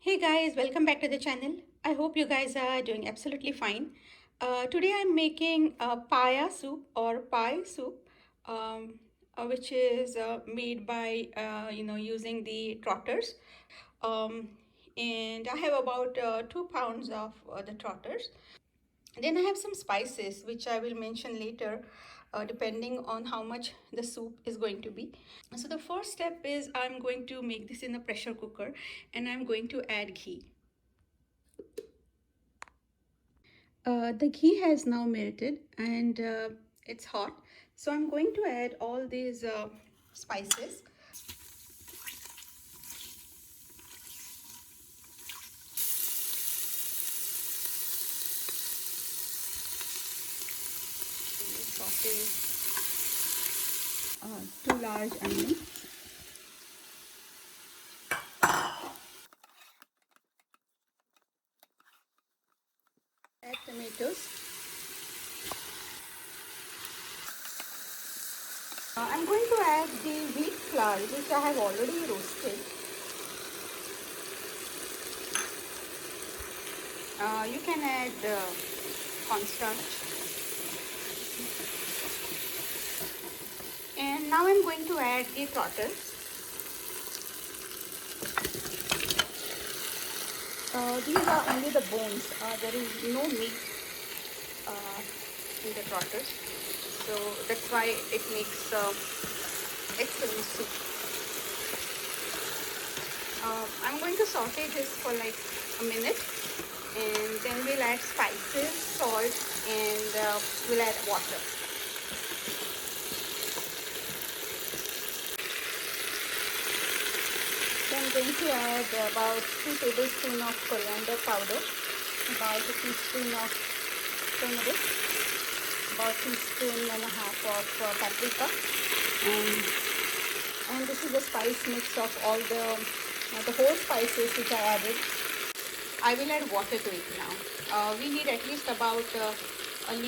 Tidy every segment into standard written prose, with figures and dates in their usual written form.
Hey guys, welcome back to the channel. I hope you guys are doing absolutely fine. Today I'm making a Paya soup or pie soup, which is made by using the Trotters. Um, and I have about 2 pounds of the Trotters. Then I have some spices which I will mention later, depending on how much the soup is going to be. So the first step is I'm going to make this in a pressure cooker, and I'm going to add ghee. The ghee has now melted, and it's hot. So I'm going to add all these spices. Saute 2 large onions. Add tomatoes. I'm going to add the wheat flour, which I have already roasted. You can add cornstarch. And now I'm going to add the trotters. These are only the bones. There is no meat in the trotters. So that's why it makes excellent soup. I'm going to saute this for like a minute, and then we'll add spices, salt, and we'll add water. Then I'm going to add about 2 tablespoons of coriander powder, about a teaspoon of turmeric, about a teaspoon and a half of paprika, and this is the spice mix of all the whole spices which I added. I will add water to it now. We need at least about 1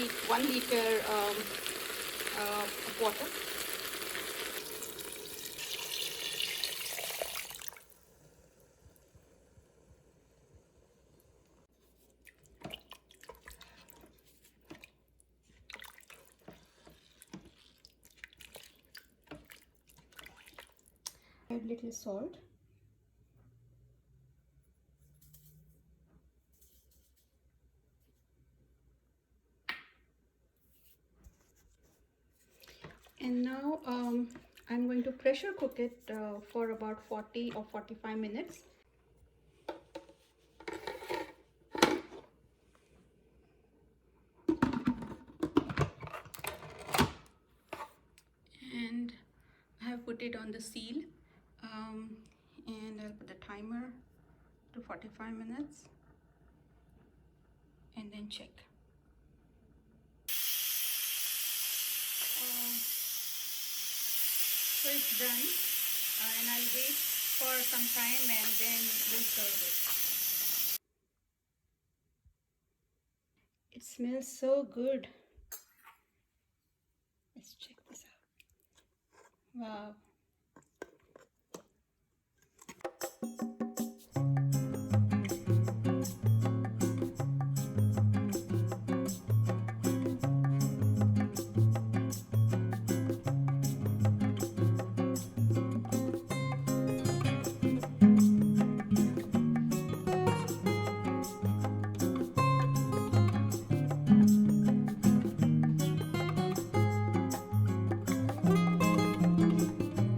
liter of water. Add little salt. And now I'm going to pressure cook it for about 40 or 45 minutes. And I have put it on the seal, and I'll put the timer to 45 minutes and then check. So it's done, and I'll wait for some time and then we'll serve it. It smells so good. Let's check this out. Wow.